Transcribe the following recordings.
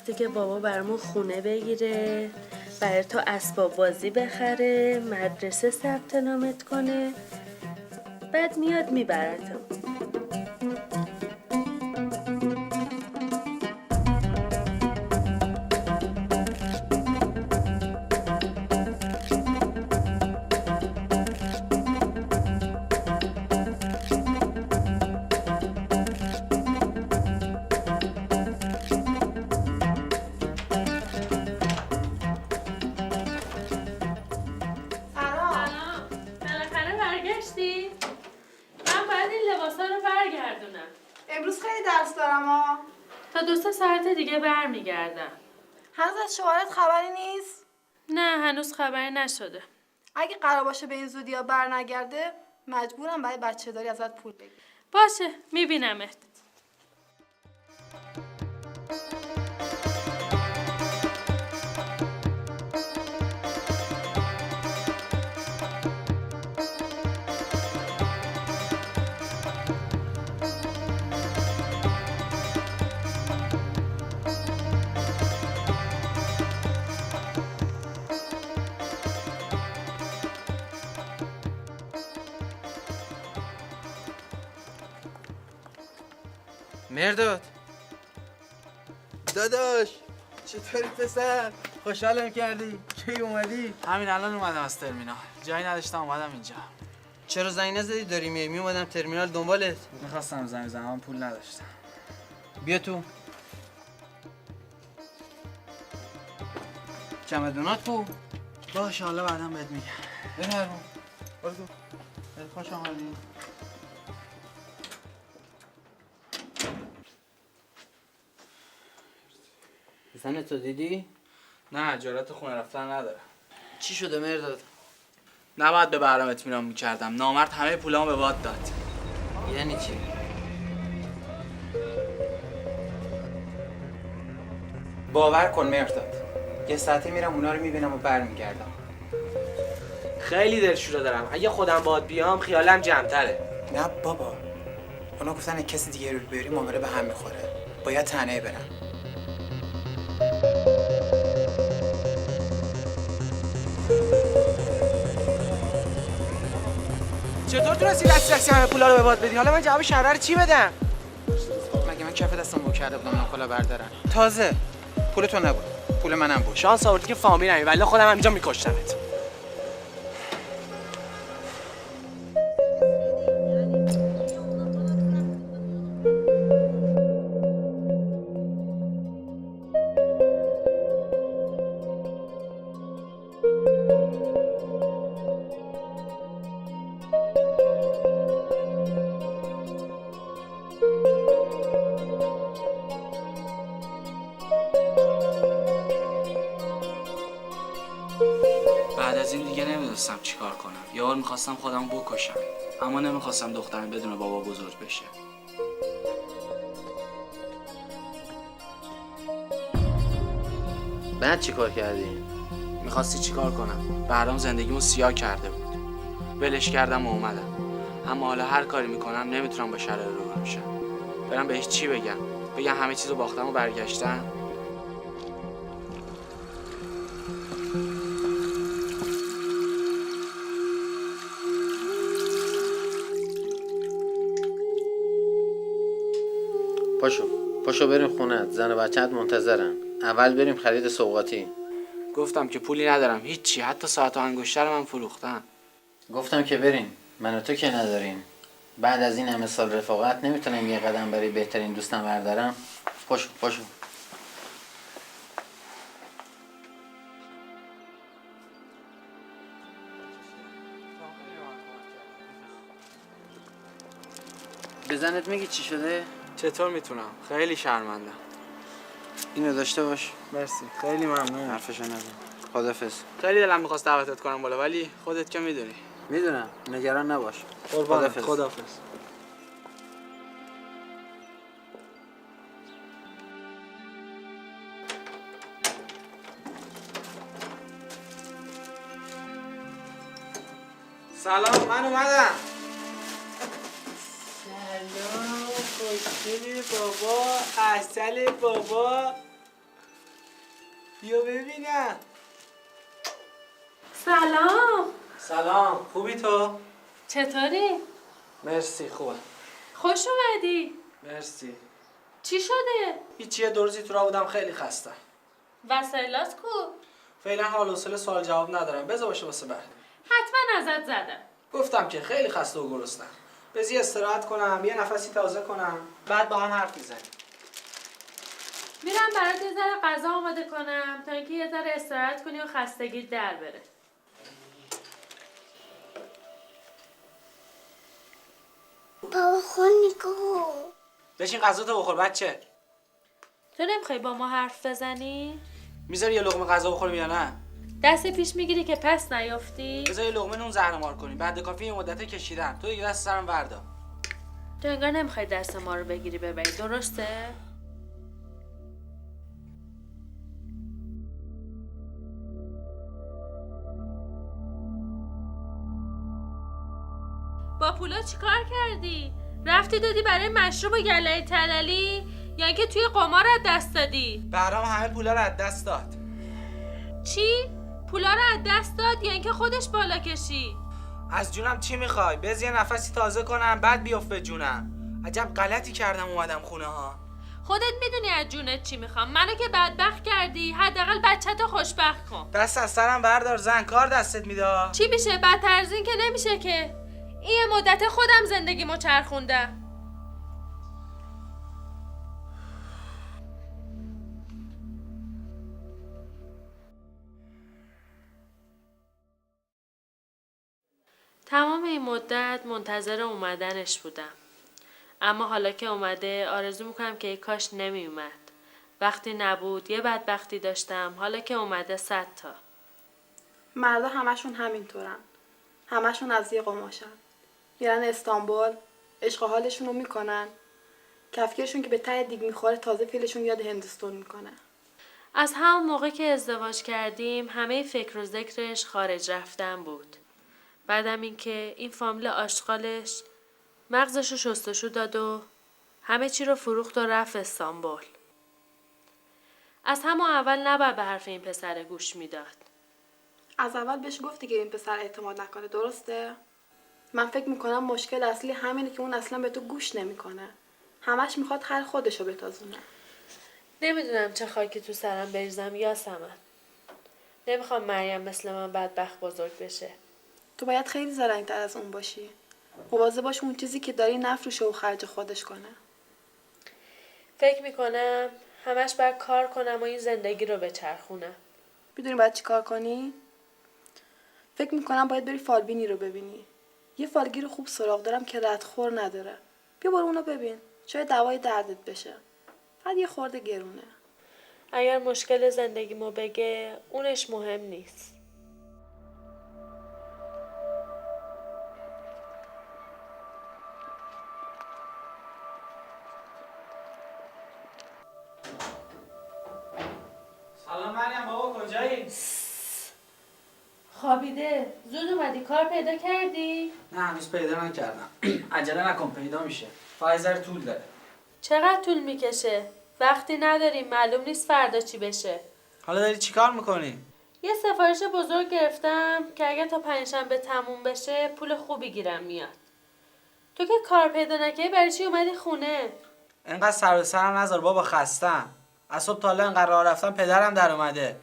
گفته که بابا برامون خونه بگیره، برای تو اسباب بازی بخره، مدرسه ثبت نامت کنه، بعد میاد میبرتم. امروز خیلی درس دارم ها. تا 2 ساعت دیگه برمیگردم. هنوز از شوهرت خبری نیست؟ نه هنوز خبری نشده. اگه قرار باشه به این زودی ها بر نگرده مجبورم برای بچه داری ازت پول بگیرم. باشه میبینمت. مرداد داداش چطوری پسر؟ خوشحالم کردی؟ کی اومدی؟ همین الان اومدم از ترمینال. جایی نداشتم اومدم اینجا. چرا زنگ نزدی داری می اومدم ترمینال دنبالت؟ میخواستم زنگ بزنم پول نداشتم. بیا تو. چمدونات کو؟ باشه حالا بعدم بهت میگم. بفرما. برو تو. خیلی خوش آمدی. زنتو دیدی؟ نه جرأت خونه رفتن نداره. چی شده مرداد؟ نباید به بهرام اطمینان میکردم. نامرد همه پولامو به باد داد. یعنی چی؟ باور کن مرداد، یه ساعته میرم اونا رو میبینم و برمیگردم. خیلی دلشوره دارم. اگه خودم باد بیام خیالم جمع‌تره. نه بابا، اونا گفتن کسی دیگه رو بیاری معامله به هم میخوره. باید تنهایی برم. چطور تونستی دستی همه پولا رو به باد بدی؟ حالا من جواب شهر رو چی بدم؟ مگه من کف دستم بو کرده بودم ناخلا بردارم؟ تازه پول تو نبود، پول منم بود. شانس آوردی که فامیل نمی، ولی خودم همینجا میکشتمت. بعد از این دیگه نمیدونستم چیکار کنم. یه بار میخواستم خودم بکشم، اما نمیخواستم دخترم بدون بابا بزرگ بشه. بعد چی کار کردی؟ میخواستی چیکار کنم؟ بهرام زندگیمو سیاه کرده بود. ولش کردم و اومدم. اما حالا هر کاری میکنم نمیتونم با شرایط روبرو بشم. برم بهش چی بگم؟ بگم همه چیزو باختم و برگشتم؟ پاشو بریم خونت. زن و بچه‌ت منتظرن. اول بریم خرید سوغاتی. گفتم که پولی ندارم هیچی، حتی ساعت و انگشتر من فروختم. گفتم که بریم. من و تو که نداریم. بعد از این همه سال رفاقت نمیتونم یه قدم برای بهترین دوستم بردارم. پاشو. به زنت میگی چی شده؟ چطور میتونم؟ خیلی شرمندم. اینو داشته باش. مرسی، خیلی ممنون. حرفشو نزن. خدافظ. خیلی دلم میخواست دعوتت کنم بالا، ولی خودت که میدونی. میدونم، نگران نباش. قربانت. خدافظ. سلام، من اومدم. سلام خوشگلی بابا، عسل بابا. بیا ببینم. سلام. سلام، خوبی تو؟ چطوری؟ مرسی، خوبه. خوش اومدی. مرسی. چی شده؟ هیچی، یه 2 روزی تو راه بودم، خیلی خستم. وسایلات کو؟ فعلا حال و حوصله سوال جواب ندارم، بذار باشه واسه بعد. حتما ازت زدم. گفتم که خیلی خسته و گرسنه‌ام. بذار استراحت کنم، یه نفسی تازه کنم، بعد با هم حرف میزنیم. میرم برات یه ذره غذا آماده کنم تا اینکه یه ذره استراحت کنی و خستگیت در بره. بابا خون نگاه. بشین غذاتو بخور بچه. تو نمیخوای با ما حرف بزنی؟ میذاری یه لقمه غذا بخوریم یا نه؟ دست پیش میگیری که پس نیافتی؟ بذار یه لقمه نون زهرمار کنیم. بعد کافی یه مدت کشیدم. تو دیگه دست سرم وردا. تو انگار نمیخوای دست ما رو بگیری ببری، درسته؟ با پولا چیکار کردی؟ رفتی دادی برای مشروب و گله‌ای تللی یا اینکه توی قمار از دست دادی؟ بهرام همه پولا رو از دست داد. چی؟ پولا رو از دست داد یا اینکه خودش بالا کشید؟ از جونم چی میخوای؟ بز یه نفسی تازه کنم بعد بیفت به جونم. عجب غلطی کردم اومدم خونه ها. خودت میدونی از جونت چی میخوام. منو که بدبخت کردی، حداقل بچه‌تو خوشبخت کن. دست از سرم بردار زن، کار دستت میده. چی میشه؟ بدتر از این که نمیشه که. این مدت خودم زندگیمو چرخوندم. تمام این مدت منتظر اومدنش بودم. اما حالا که اومده آرزو میکنم که ای کاش نمیومد. وقتی نبود یه بدبختی داشتم، حالا که اومده 100 تا. مردا همشون همینطورن. همشون از یه قماشن. میرن استانبول، عشق و حالشون رو میکنن. کفگیرشون که به ته دیگ میخوره تازه فیلشون یاد هندوستان میکنه. از همون موقع که ازدواج کردیم همه فکر و ذکرش خارج رفتن بود. بعدم اینکه این فامیل آشغالش مغزشو شستشو داد و همه چی رو فروخت و رفت استانبول. از همون اول نباید به حرف این پسر گوش میداد. از اول بهش گفتی که این پسر اعتماد نکنه، درسته؟ من فکر میکنم مشکل اصلی همینه که اون اصلا به تو گوش نمیکنه. همش میخواد خر خودشو بتازونه. نمیدونم چه خاکی تو سرم بریزم یاسمن. نمیخوام مریم مثل من بدبخت بزرگ بشه. تو باید خیلی زرنگ‌تر از اون باشی. مواظب باش اون چیزی که داری نفروشه و خرج خودش کنه. فکر میکنم همش باید کار کنم و این زندگی رو بچرخونم. میدونی باید چی کار کنی؟ فکر میکنم باید بری فالبینی رو ببینی. یه فالگیر خوب سراغ دارم که ردخور نداره. بیا برو اونو ببین. شاید دوای دردت بشه. فقط یه خورده گرونه. اگر مشکل زندگیمو بگه اونش مهم نیست. سلام مریم، بابا کجایی؟ خوابیده. زود اومدی، کار پیدا کردی؟ نه هنوز پیدا نکردم. عجله نکن، پیدا میشه. فقط ذره طول داره. چقدر طول میکشه؟ وقتی نداریم، معلوم نیست فردا چی بشه. حالا داری چیکار میکنی؟ یه سفارش بزرگ گرفتم که اگه تا پنجشنبه تموم بشه پول خوبی گیرم میاد. تو که کار پیدا نکردی برای چی اومدی خونه؟ انقدر سر به سرم نذار بابا، خستم. از صبح تا حالا انقدر راه رفتم، پدرم در اومده.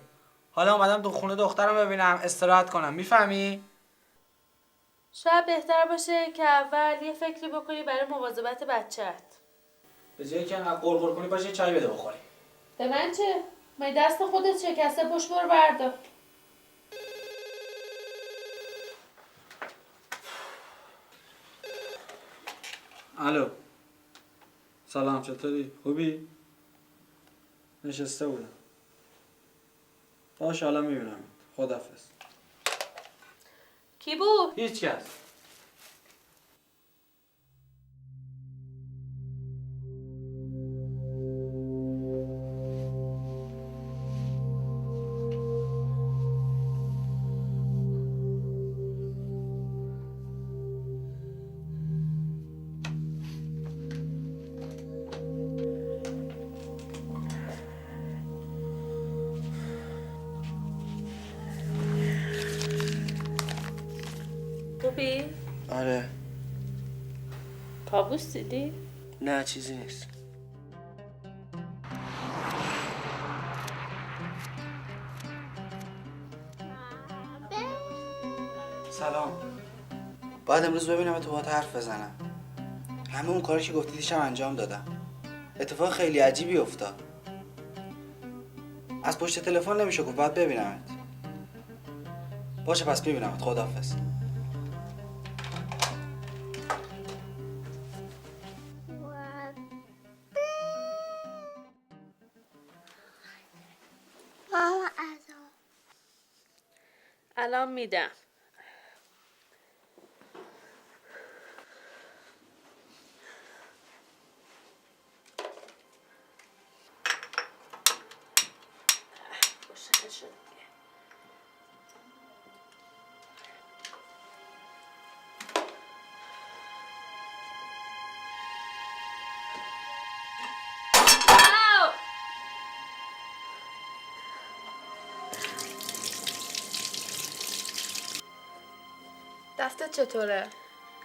حالا اومدم تو خونه دخترم ببینم، استراحت کنم. میفهمی؟ شاید بهتر باشه که اول یه فکری بکنی برای مواظبت بچه‌ت. به جایی که انقدر غرغر کنی باشه چای بده بخوری. به من چه؟ من دست خودت شکسته، پشت برو بردار. الو. سلام، چطوری؟ خوبی؟ نشسته بودم. باشه حالا میبینم. خداحافظ. کی بود؟ هیچ کس. خوبی؟ آره. کابوس دیدی؟ نه چیزی نیست. سلام. باید امروز ببینم تو باهات حرف بزنم. همه اون کاری که گفتی دیشب انجام دادم. اتفاق خیلی عجیبی افتاد. از پشت تلفن نمیشه گفت، باید ببینمت. باشه پس میبینمت. خداحافظ. ماما ازا الان میدم. روشن شد دیگه. آو! دستت چطوره؟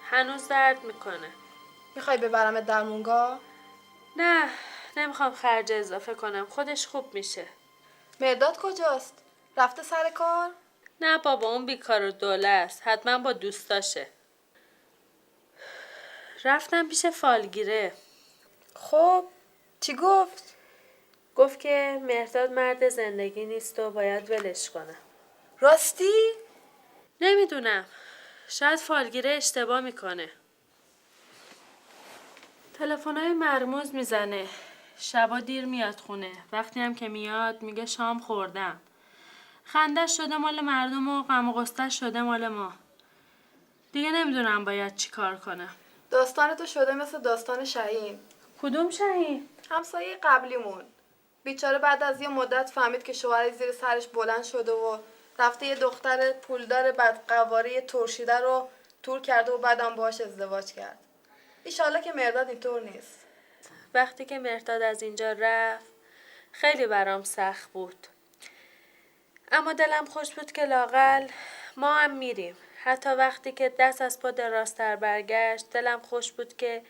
هنوز درد میکنه. میخوای ببرمت درمونگاه؟ نه، نمیخوام خرج اضافه کنم. خودش خوب میشه. مرداد کجاست؟ رفته سر کار؟ نه بابا، اون بیکار و دوله است. حتما با دوستاشه. رفتم پیش فالگیره. خب چی گفت؟ گفت که مهرداد مرد زندگی نیست و باید ولش کنم. راستی؟ نمیدونم. شاید فالگیره اشتباه میکنه. تلفن‌های مرموز میزنه. شبا دیر میاد خونه. وقتی هم که میاد میگه شام خوردم. خندش شده مال مردم و غم و غصه‌ش شده مال ما. دیگه نمیدونم باید چی کار کنم. داستان تو شده مثل داستان شهین. کدوم شهین؟ همسایه قبلیمون. بیچاره بعد از یه مدت فهمید که شوهرش زیر سرش بلند شده و رفته یه دختر پولدار بدقواره ترشیده رو تور کرده و بعدم باهاش ازدواج کرد. ایشالله که مرداد اینطور نیست. وقتی که مهرداد از اینجا رفت خیلی برام سخت بود. اما دلم خوش بود که لااقل ما هم میریم. حتی وقتی که دست از پا درازتر برگشت دلم خوش بود که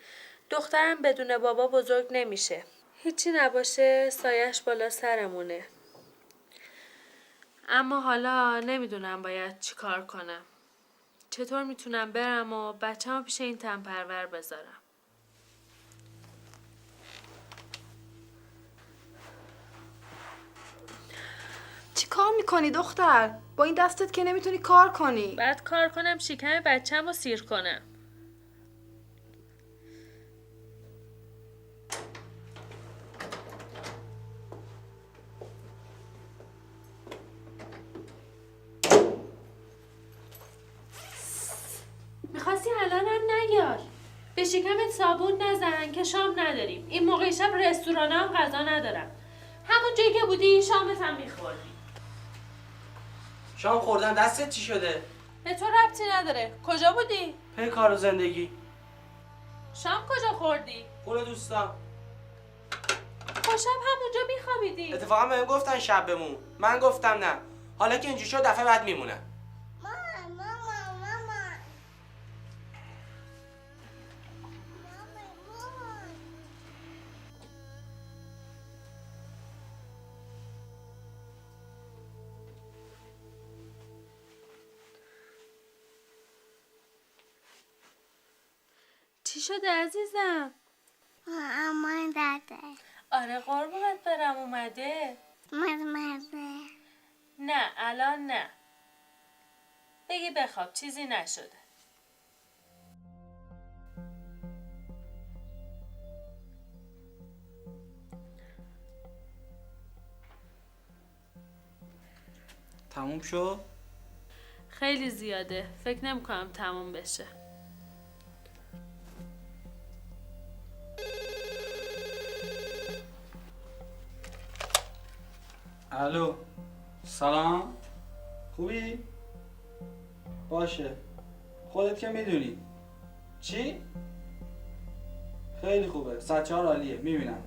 دخترم بدون بابا بزرگ نمیشه. هیچی نباشه سایش بالا سرمونه. اما حالا نمیدونم باید چی کار کنم. چطور میتونم برم و بچه‌مو پیش این تنپرور بذارم. چی کار میکنی دختر؟ با این دستت که نمیتونی کار کنی. بعد کار کنم شکم بچه‌مو سیر کنم. میخواستی الانم نیار. به شکمت صابون نزن که شام نداریم. این موقع شب رستوران هم غذا ندارم. همون جایی که بودی شامت هم میخوردی. شام خوردن دستت چی شده؟ به تو ربطی نداره. کجا بودی؟ پی کار و زندگی. شام کجا خوردی؟ خونه دوستان. خب شب همونجا میخوابیدی. اتفاقا بهم گفتن شب بمون. من گفتم نه. حالا که اینجوری شد دفعه بعد میمونم. ماما چی شده عزیزم؟ ماما داده آره قربونت برم اومده. مرمره نه الان نه. بگی بخواب چیزی نشده. تموم شد؟ خیلی زیاده. فکر نمی‌کنم تموم بشه. الو. سلام. خوبی؟ باشه. خودت که میدونی. چی؟ خیلی خوبه. 104 عالیه. میبینم.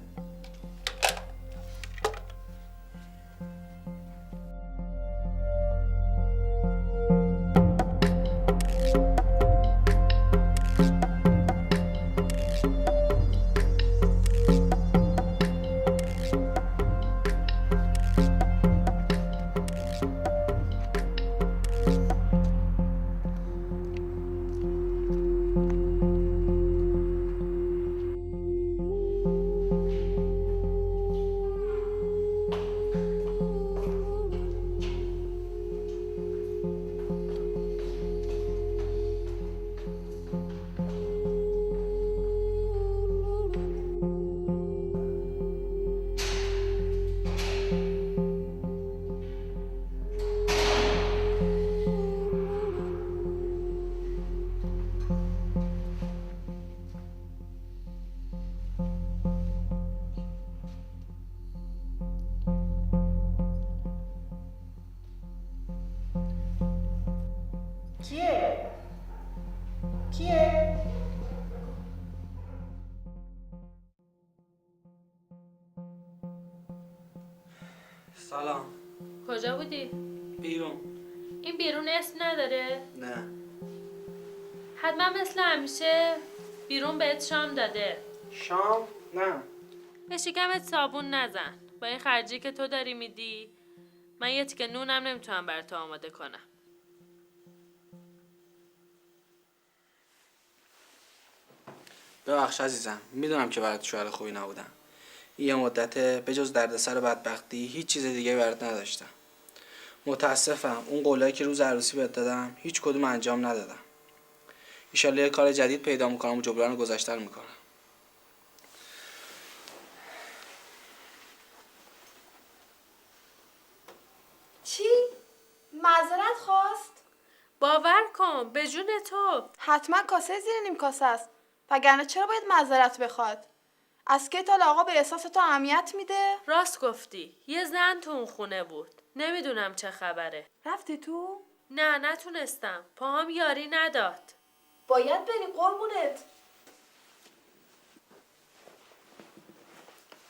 کیه؟ سلام. کجا بودی؟ بیرون. این بیرون اسم نداره؟ نه. حتما مثل همیشه بیرون بهت شام داده. شام؟ نه. به شکمت صابون نزن. با این خرجی که تو داری میدی من یه تیکه نونم نمیتونم برات تو آماده کنم. ببخش عزیزم، میدونم که برات شوهر خوبی نبودم. یه مدته به جز دردسر و بدبختی هیچ چیز دیگه برات نداشتم. متاسفم اون قولایی که روز عروسی بهت دادم هیچ کدوم انجام ندادم. ایشالله یه کار جدید پیدا میکنم و جبران گذشته رو میکنم. چی؟ معذرت خواست؟ باور کن به جون تو. حتما کاسه زیر نیم کاسه است. وگرنه چرا باید معذرت بخواد؟ از که تا آقا به احساس تو اهمیت میده؟ راست گفتی. یه زن تو اون خونه بود. نمیدونم چه خبره. رفتی تو؟ نه نتونستم. پاهام یاری نداد. باید بری قربونت.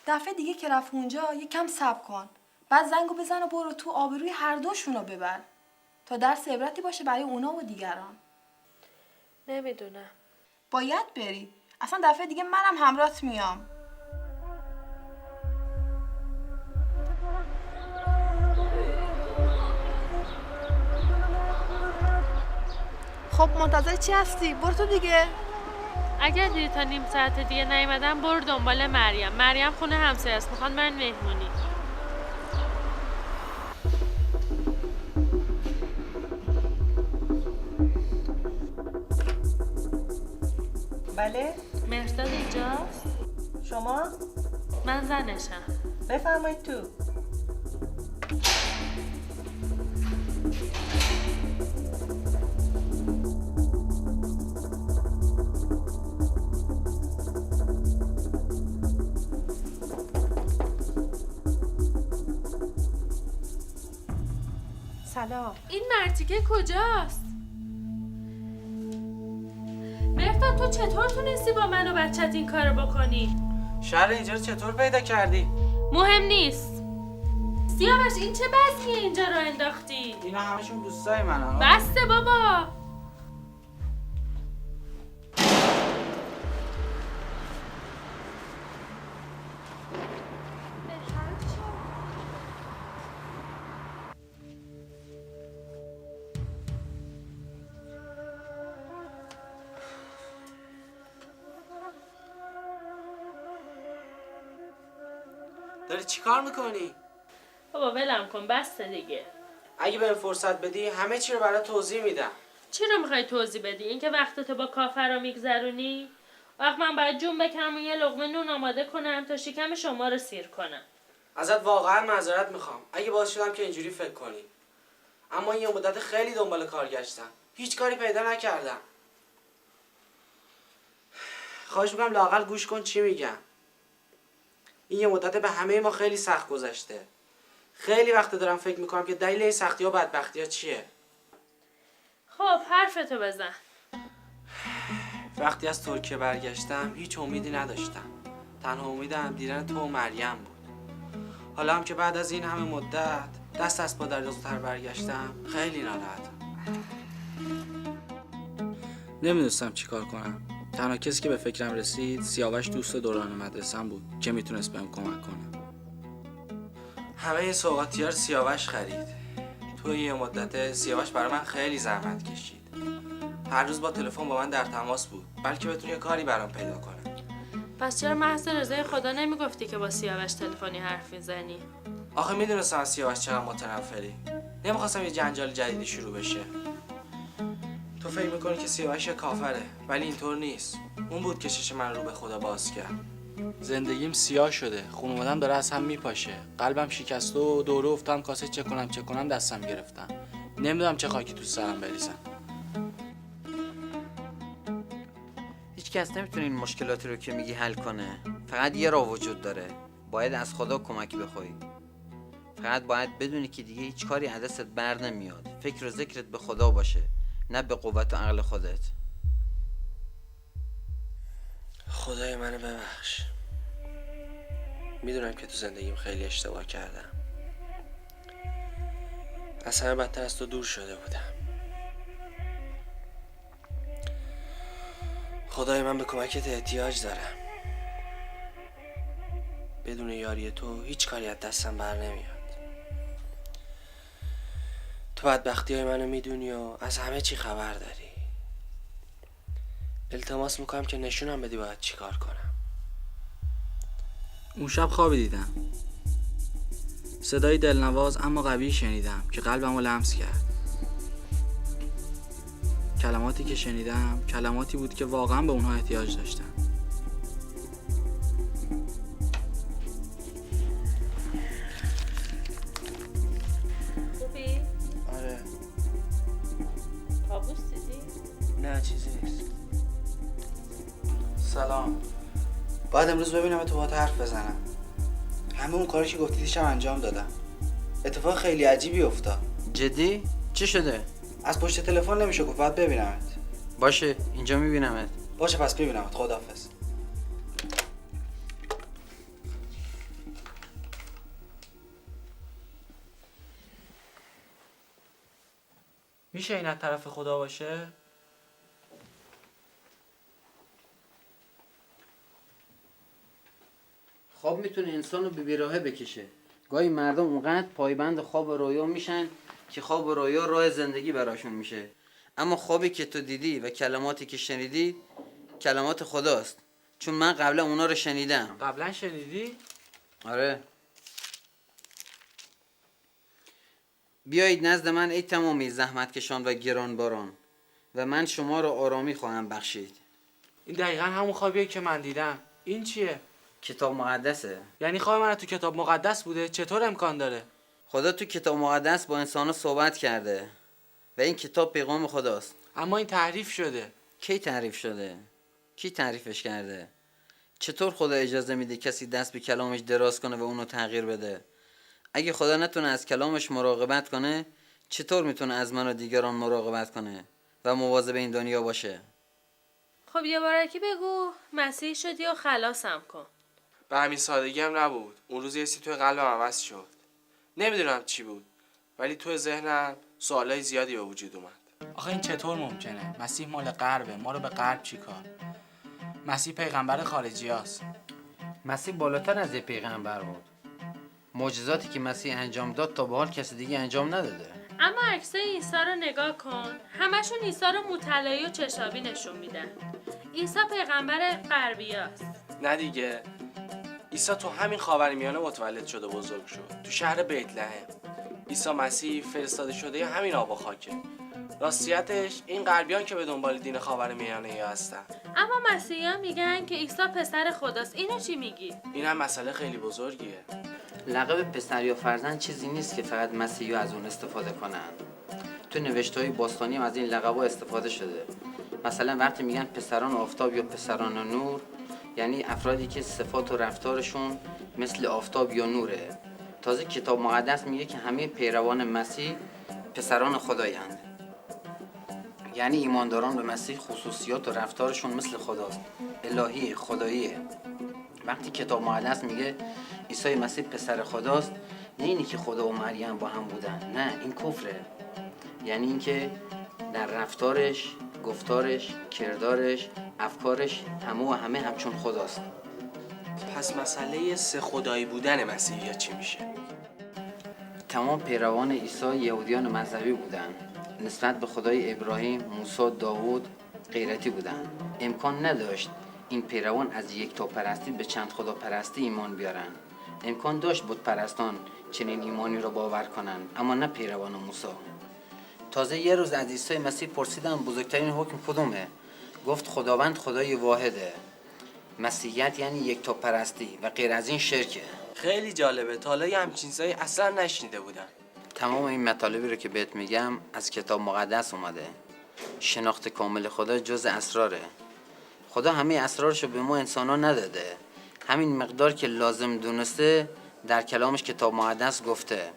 دفعه دیگه که رفت اونجا یکم صبر کن. بعد زنگو بزن و برو تو، آبروی هر دوشونو ببر تا درس عبرتی باشه برای اونا و دیگران. نمیدونم. باید بری. اصلا دفعه دیگه منم همراهت میام. خب منتظر چی هستی؟ برو تو دیگه. اگر دیدی تا نیم ساعت دیگه نیومدم برو دنبال مریم خونه همسایه است. میخوان برن مهمونی. بله؟ مهرداد اینجاست؟ شما؟ من زنشم. بفرمایید تو. سلام. این مرتیکه کجاست؟ مهرداد تو چطور تونستی با من و بچت این کارو بکنی؟ شهر اینجا رو چطور پیدا کردی؟ مهم نیست. سیاوش این چه بزمیه اینجا رو انداختی؟ اینا همشون دوستای منن. بسته بابا. داری چیکار میکنی؟ بابا ولم کن بسته دیگه. اگه بهم فرصت بدی همه چی رو برات توضیح میدم. چی رو میخوای توضیح بدی؟ اینکه وقتتو با کافرا میگذرونی؟ وقت من باید جون بکنم و یه لقمه نون آماده کنم تا شکم شما رو سیر کنم. ازت واقعا معذرت میخوام اگه باعث شدم که اینجوری فکر کنی. اما یه مدت خیلی دنبال کار گشتم. هیچ کاری پیدا نکردم. خواهش میکنم لااقل گوش کن چی میگم. این یه مدت به همه ما خیلی سخت گذشته. خیلی وقت دارم فکر میکنم که دلیل این سختی ها و بدبختی ها چیه. خب حرفتو بزن. وقتی از ترکیه برگشتم هیچ امیدی نداشتم. تنها امیدم دیدن تو و مریم بود. حالا هم که بعد از این همه مدت دست از پا در زودتر برگشتم خیلی ناراحتم. نمیدونستم چی کار کنم. تنها کسی که به فکرم رسید سیاوش دوست دوران مدرسه‌ام بود که میتونست بهم کمک کنه. همه این سوغاتی‌ها رو سیاوش خرید. توی یه مدت سیاوش برای من خیلی زحمت کشید. هر روز با تلفن با من در تماس بود بلکه بتونه یه کاری برام پیدا کنه. پس چرا محض رضای خدا نمیگفتی که با سیاوش تلفنی حرف میزنی؟ آخه میدونستم از سیاوش چقدر متنفری. نمیخواستم یه جنجال جدیدی شروع بشه. تو فکر میکنی که سیاوش کافره ولی اینطور نیست. اون بود که چش من رو به خدا باز کرد. زندگیم سیاه شده. خانواده‌ام داره از هم میپاشه. قلبم شکسته و دوره افتادم کاسه چک کنم دستم گرفتم. نمیدونم چه خاکی تو سرم بریزم. هیچ کس نمیتونه این مشکلاتی رو که میگی حل کنه. فقط یه راه وجود داره. باید از خدا کمک بخوای. فقط باید بدونی که دیگه هیچ کاری از دستت بر نمیاد. فکر و ذکرت به خدا باشه. نه به قوت و عقل خودت. خدای منو ببخش. میدونم که تو زندگیم خیلی اشتباه کردم. از همه بدتر از تو دور شده بودم. خدای من به کمکت احتیاج دارم. بدون یاری تو هیچ کاری از دستم بر نمیاد. تو بدبختی های منو میدونی و از همه چی خبر داری. التماس میکنم که نشونم بدی باید چی کار کنم. اون شب خوابی دیدم. صدای دلنواز اما قوی شنیدم که قلبمو لمس کرد. کلماتی که شنیدم کلماتی بود که واقعا به اونها احتیاج داشتم. خوبی؟ آره. کابوس دیدی؟ نه چیزی نیست. سلام. باید امروز ببینم تو باهات حرف بزنم. همه اون کاری که گفتی دیشب انجام دادم. اتفاق خیلی عجیبی افتاد. جدی؟ چی شده؟ از پشت تلفن نمیشه گفت، باید ببینمت. باشه اینجا میبینمت. باشه پس ببینمت. خداحافظ. میشه این از طرف خدا باشه؟ خواب میتونه انسان رو به بیراهه بکشه. گاهی مردم اونقدر پایبند خواب و رویا میشن که خواب و رویا راه زندگی براشون میشه. اما خوابی که تو دیدی و کلماتی که شنیدی کلمات خداست، چون من قبلا اونا رو شنیدم. قبلا شنیدی؟ آره. بیایید نزد من ای تمامی زحمتکشان و گرانباران و من شما را آرامی خواهم بخشید. این دقیقا همون خوابیه که من دیدم. این چیه؟ کتاب مقدسه. یعنی خواب من تو کتاب مقدس بوده؟ چطور امکان داره؟ خدا تو کتاب مقدس با انسان‌ها صحبت کرده و این کتاب پیغام خداست. اما این تحریف شده. کی تعریف شده؟ کی تعریفش کرده؟ چطور خدا اجازه میده کسی دست به کلامش دراز کنه و اونو تغییر بده؟ اگه خدا نتونه از کلامش مراقبت کنه، چطور میتونه از من و دیگران مراقبت کنه و مواظب این دنیا باشه؟ خب یه بارکی بگو مسیح شدی و خلاصم کن. به همین سادگی هم نبود. اون روز یه چیزی توی قلبم عوض شد. نمیدونم چی بود، ولی توی ذهنم سوالای زیادی به وجود اومد. آخه این چطور ممکنه؟ مسیح مال غربه، ما رو به غرب چی کار؟ مسیح پیغمبر خارجی هست. مسیح بالاتر از یه پیغمبر بود. معجزاتی که مسیح انجام داد تا به حال کسی دیگه انجام نداده. اما عکسای عیسی رو نگاه کن، همشون عیسی رو مطلعی و چشابی نشون میدن. عیسی پیغمبر غربیاست. نه دیگه، عیسی تو همین خاورمیانه متولد شد و بزرگ شد، تو شهر بیت لحم. عیسی مسیح فرستاده شده همین آب و خاکه. راستیتش این غربیان که به دنبال دین خاورمیانه هستن. اما مسیحیان میگن که عیسی پسر خداست. اینو چی میگی؟ این هم مسئله خیلی بزرگیه. لقب پسر یا فرزند چیزی نیست که فقط مسیحی‌ها از اون استفاده کنن. تو نوشته‌های باستانی هم از این لقب‌ها استفاده شده. مثلا وقتی میگن پسران آفتاب یا پسران نور، یعنی افرادی که صفات و رفتارشون مثل آفتاب یا نوره. تازه کتاب مقدس میگه که همه پیروان مسیح پسران خدایند. یعنی ایمانداران به مسیح خصوصیات و رفتارشون مثل خداست. الهی، خداییه. وقتی کتاب مقدس میگه عیسی مسیح پسر خداست، نه اینی که خدا و مریم با هم بودن، نه، این کفره. یعنی اینکه در رفتارش، گفتارش، کردارش، افکارش همه همچون خداست. پس مسئله سه خدایی بودن مسیحیت چی میشه؟ تمام پیروان عیسی یهودیان مذهبی بودن. نسبت به خدای ابراهیم، موسی، داوود غیرتی بودن. امکان نداشت این پیروان از یکتاپرستی به چند خدا پرستی ایمان بیارن. امکان داشت بت پرستان چنین ایمانی را باور کنند، اما نه پیروان موسی. تازه یه روز از عیسی مسیح پرسیدم بزرگترین حکم کدومه؟ گفت خداوند خدای واحده. مسیحیت یعنی یکتاپرستی و غیر از این شرکه. خیلی جالبه، تا حالا همچین چیزایی اصلا نشنیده بودم. تمام این مطالبی رو که بهت میگم از کتاب مقدس اومده. شناخت کامل خدا جز اسراره. خدا همه اسرارشو به ما انسانا نداده. همین مقدار که لازم دونسته در کلامش کتاب مقدس گفته.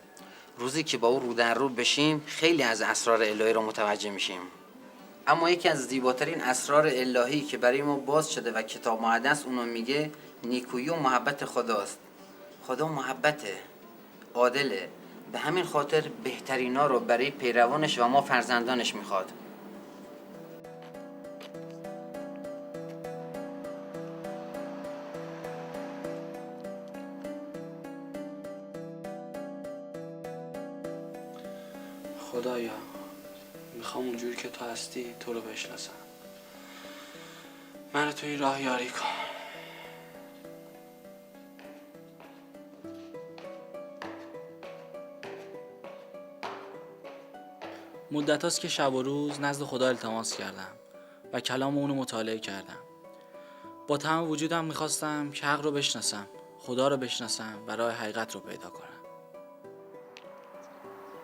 روزی که با او رو در رو بشیم خیلی از اسرار الهی رو متوجه میشیم. اما یکی از زیباترین اسرار الهی که برای ما باز شده و کتاب مقدس اونو میگه نیکویی و محبت خداست. خدا محبته، عادله، به همین خاطر بهترینا رو برای پیروانش و ما فرزندانش میخواد. خدایا میخوام اونجوری که تو هستی تو رو بشناسم. منو تو این راه یاری کن. مدت هاست که شب و روز نزد خدا التماس کردم و کلام اونو مطالعه کردم. با تمام وجودم میخواستم که حق رو بشناسم، خدا رو بشناسم و راه حقیقت رو پیدا کنم.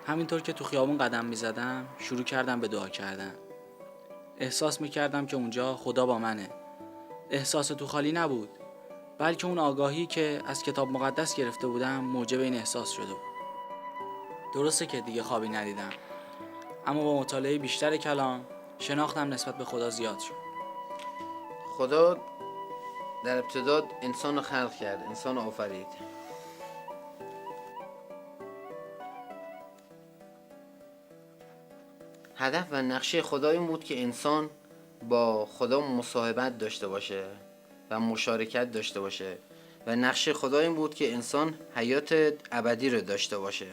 همینطور که تو خیابون قدم میزدم شروع کردم به دعا کردن. احساس میکردم که اونجا خدا با منه. احساس تو خالی نبود، بلکه اون آگاهی که از کتاب مقدس گرفته بودم موجب این احساس شده بود. درسته که دیگه خوابی ندیدم، اما با مطالعه بیشتر کلام شناختم نسبت به خدا زیاد شد. خدا در ابتدا انسان رو خلق کرد، انسان رو آفرید. هدف و نقشه خدا این بود که انسان با خدا مصاحبت داشته باشه و مشارکت داشته باشه و نقشه خدا این بود که انسان حیات ابدی رو داشته باشه.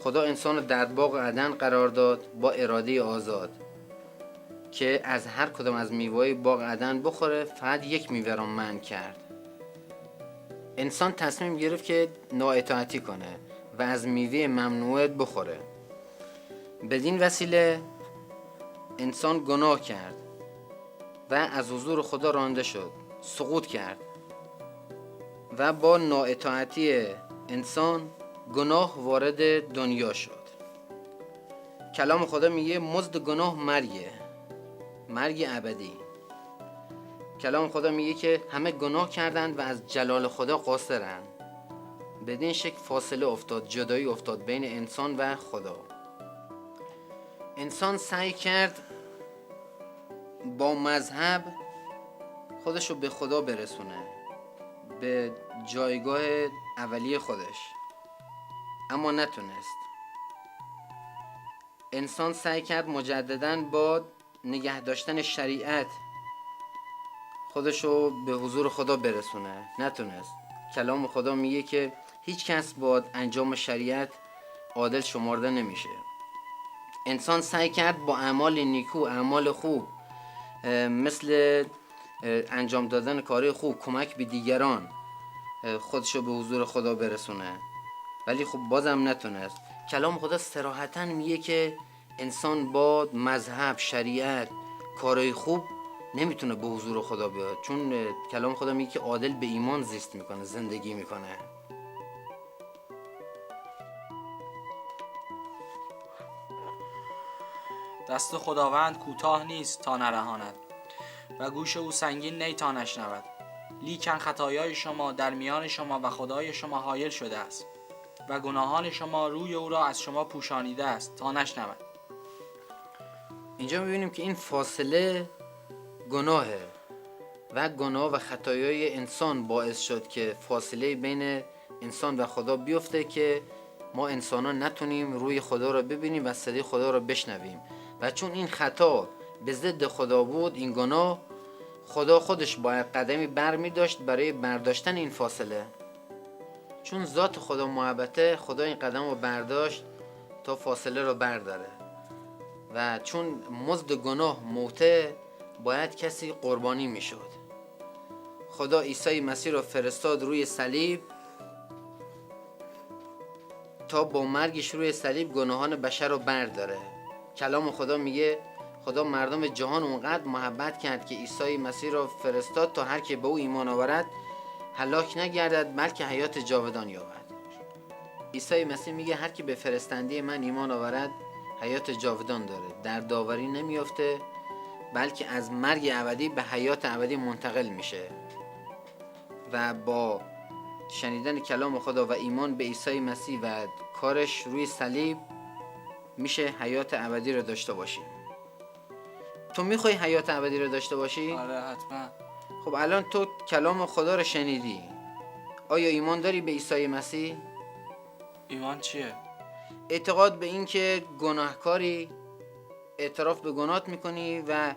خدا انسان رو در باغ عدن قرار داد با اراده آزاد که از هر کدام از میوه‌های باغ عدن بخوره، فقط یک میوه رو منع کرد. انسان تصمیم گرفت که نااطاعتی کنه و از میوه ممنوعه بخوره. بدین وسیله انسان گناه کرد و از حضور خدا رانده شد، سقوط کرد و با نااطاعتی انسان گناه وارد دنیا شد. کلام خدا میگه مزد گناه مرگه، مرگ ابدی. کلام خدا میگه که همه گناه کردند و از جلال خدا قاصرند. بدین شکل فاصله افتاد، جدایی افتاد بین انسان و خدا. انسان سعی کرد با مذهب خودشو به خدا برسونه، به جایگاه اولیه خودش، اما نتونست. انسان سعی کرد مجدداً با نگه داشتن شریعت خودشو به حضور خدا برسونه، نتونست. کلام خدا میگه که هیچ کس با انجام شریعت عادل شمرده نمیشه. انسان سعی کرد با اعمال نیکو، اعمال خوب، مثل انجام دادن کارهای خوب، کمک به دیگران، خودشو به حضور خدا برسونه، ولی خب بازم نتونست. کلام خدا صراحتاً میگه که انسان با مذهب، شریعت، کارهای خوب نمیتونه به حضور خدا بیاد، چون کلام خدا میگه که عادل به ایمان زیست میکنه، زندگی میکنه. دست خداوند کوتاه نیست تا نرهاند و گوش او سنگین نی تا نشنود. لیکن خطایای شما در میان شما و خدای شما حایل شده است و گناهان شما روی او را از شما پوشانیده است تا نشنود. اینجا میبینیم که این فاصله گناهه و گناه و خطایای انسان باعث شد که فاصله بین انسان و خدا بیفته که ما انسانان نتونیم روی خدا رو ببینیم و صدای خدا رو بشنویم. و چون این خطا به ضد خدا بود، این گناه، خدا خودش باید قدمی بر می داشت برای برداشتن این فاصله. چون ذات خدا محبته، خدا این قدم رو برداشت تا فاصله رو برداره. و چون مزد گناه موته، باید کسی قربانی می شد. خدا عیسی مسیح رو فرستاد روی صلیب تا با مرگش روی صلیب گناهان بشر رو برداره. کلام خدا میگه خدا مردم جهان اونقدر محبت کرد که عیسی مسیح رو فرستاد تا هر که به او ایمان آورد هلاک نگردد بلکه حیات جاودان یابد. عیسی مسیح میگه هر که به فرستنده من ایمان آورد حیات جاودان داره، در داوری نمیافته بلکه از مرگ ابدی به حیات ابدی منتقل میشه. و با شنیدن کلام خدا و ایمان به عیسی مسیح و کارش روی صلیب میشه حیات ابدی رو داشته باشیم. تو میخوای حیات ابدی رو داشته باشی؟ آره حتما. خب الان تو کلام خدا رو شنیدی. آیا ایمان داری به عیسی مسیح؟ ایمان چیه؟ اعتقاد به این که گناهکاری، اعتراف به گناهات میکنی و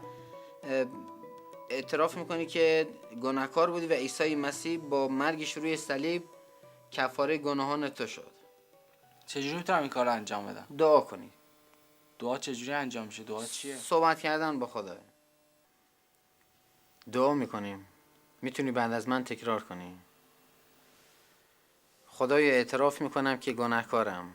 اعتراف میکنی که گناهکار بودی و عیسی مسیح با مرگش روی صلیب کفاره گناهان تو شد. چجوری میتونم این کار رو انجام بدم؟ دعا کنی. دعا چجوری انجام میشه؟ دعا چیه؟ صحبت کردن با خدا. دعا میکنیم. میتونی بعد از من تکرار کنی. خدایا اعتراف میکنم که گناهکارم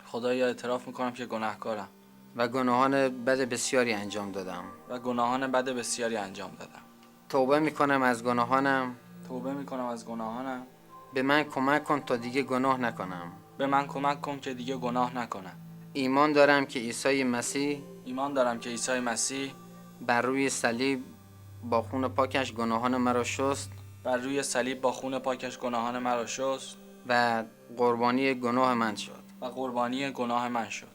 خدایا اعتراف میکنم که گناهکارم و گناهان بد بسیاری انجام دادم. و گناهان بد بسیاری انجام دادم. توبه میکنم از گناهانم. توبه میکنم از گناهانم. به من کمک کن تا دیگه گناه نکنم. به من کمک کن که دیگه گناه نکنم. ایمان دارم که عیسی مسیح ایمان دارم که عیسی مسیح بر روی صلیب با خون پاکش گناهان مرا شست بر روی صلیب با خون پاکش گناهان مرا شست و قربانی گناه من شد. و قربانی گناه من شد.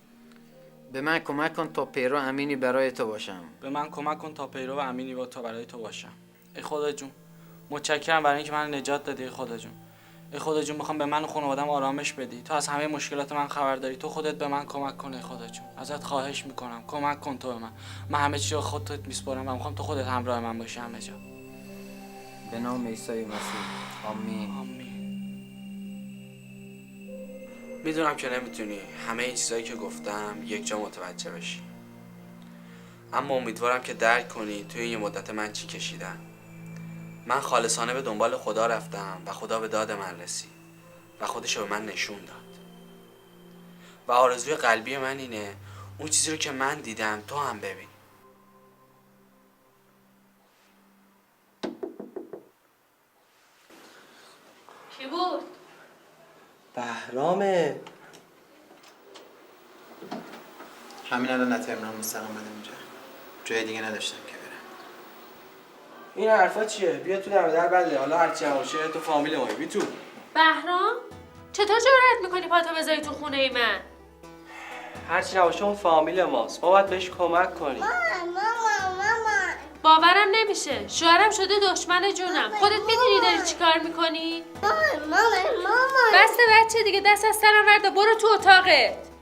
به من کمک کن تا پیرو امینی برای تو باشم. به من کمک کن تا پیرو امینی با تو برای تو باشم. ای خدا جون متشکرم برای اینکه من نجات دادی. ای خدا جون، ای خدا جون میخوام به من و خانواده‌ام آرامش بدی. تو از همه مشکلات من خبر داری. تو خودت به من کمک کن. ای خدا جون ازت خواهش میکنم کمک کن تو به من همه چی رو خودت میسپارم و میخوام تو خودت همراه من باشی همه جا. به نام عیسی مسیح. آمین. آمین. میدونم که نمیتونی همه این چیزایی که گفتم یک جا متوجه بشی، اما امیدوارم که درک کنی توی این مدت من چی کشیدم. من خالصانه به دنبال خدا رفتم و خدا به داد من رسید و خودشو به من نشون داد و آرزوی قلبی من اینه اون چیزی رو که من دیدم تو هم ببینی. کی بود؟ بهرامه. همین الان تهران مستقیم اومدم اینجا. جای دیگه نداشتم که برم. این حرفا چیه؟ بیا تو دم در بده. حالا هرچی باشه تو فامیل ما. بی تو. بهرام؟ چطور جرأت میکنی پاتو بذاری تو خونه من؟ هرچی نباشه اون فامیل ماست. ما باید بهش کمک کنیم. مامان باورم نمیشه. شوهرم شده دشمن جونم. خودت میدونی داری چیکار میکنی؟ مامان بس بچه دیگه، دست از سرم ورده. برو تو اتاقت.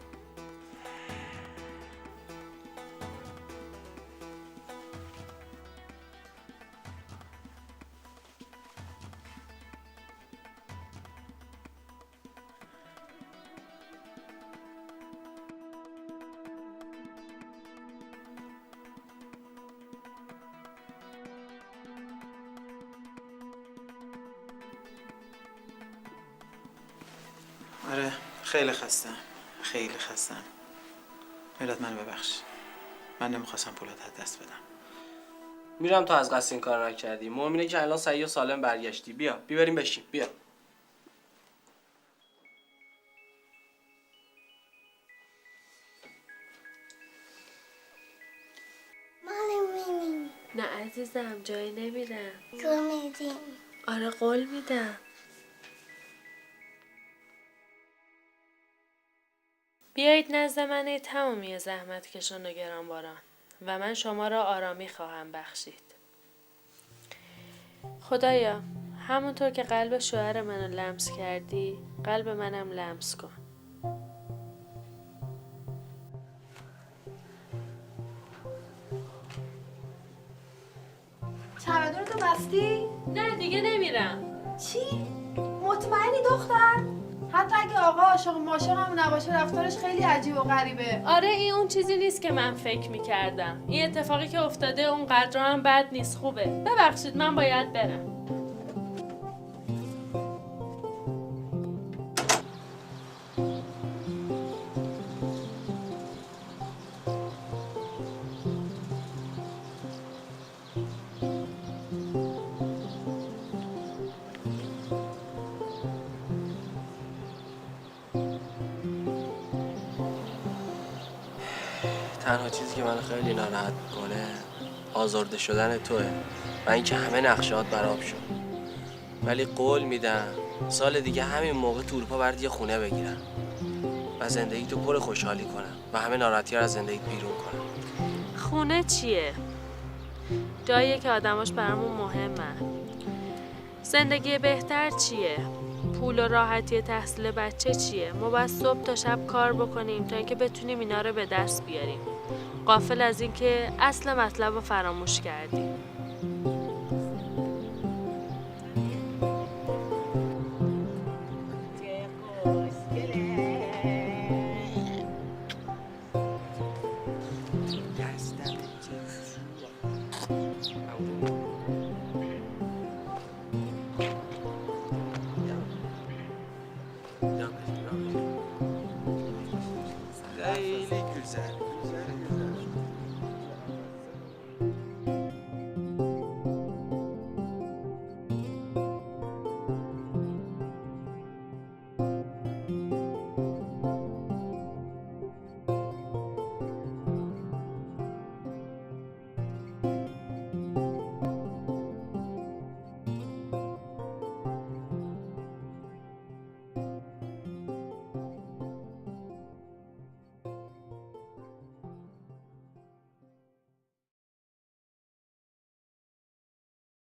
آره خیلی خستم. خیلی خستم. میلاد منو ببخش. من نمیخواستم پولات از دست بدم. میرم تو از قصد این کار نکردی. مهم اینه که الان صحیح و سالم برگشتی. بیا بریم بشین. بیا. نه عزیزم، جایی نمیرم. تو میدیم. آره قول میدم. بیایید نزد من تمامی زحمتکشان و گرانباران و من شما را آرامی خواهم بخشید. خدایا، همونطور که قلب شوهر منو لمس کردی، قلب منم لمس کن. چمدون رو بستی؟ نه دیگه نمیرم. چی؟ مطمئنی دختر؟ حتی اگه آقا عاشق معاشقم نباشه رفتارش خیلی عجیب و غریبه. آره این اون چیزی نیست که من فکر میکردم. این اتفاقی که افتاده اونقدر هم بد نیست، خوبه. ببخشید من باید برم. تنها چیزی که من خیلی ناراحت میکنه آزرده شدن توه و اینکه همه نقشه‌هات برام شد. ولی قول میدم سال دیگه همین موقع تو اروپا برات یه خونه بگیرم و زندگی تو پر خوشحالی کنم و همه ناراحتی رو از زندگیت بیرون کنم. خونه چیه؟ جاییه که آدماش برامون مهمن. زندگی بهتر چیه؟ پول و راحتی تحصیل بچه چیه؟ ما باید صبح تا شب کار بکنیم تا اینکه بتونیم اینا رو به دست بیاریم. غافل از اینکه اصل مطلب رو فراموش کردیم. دستم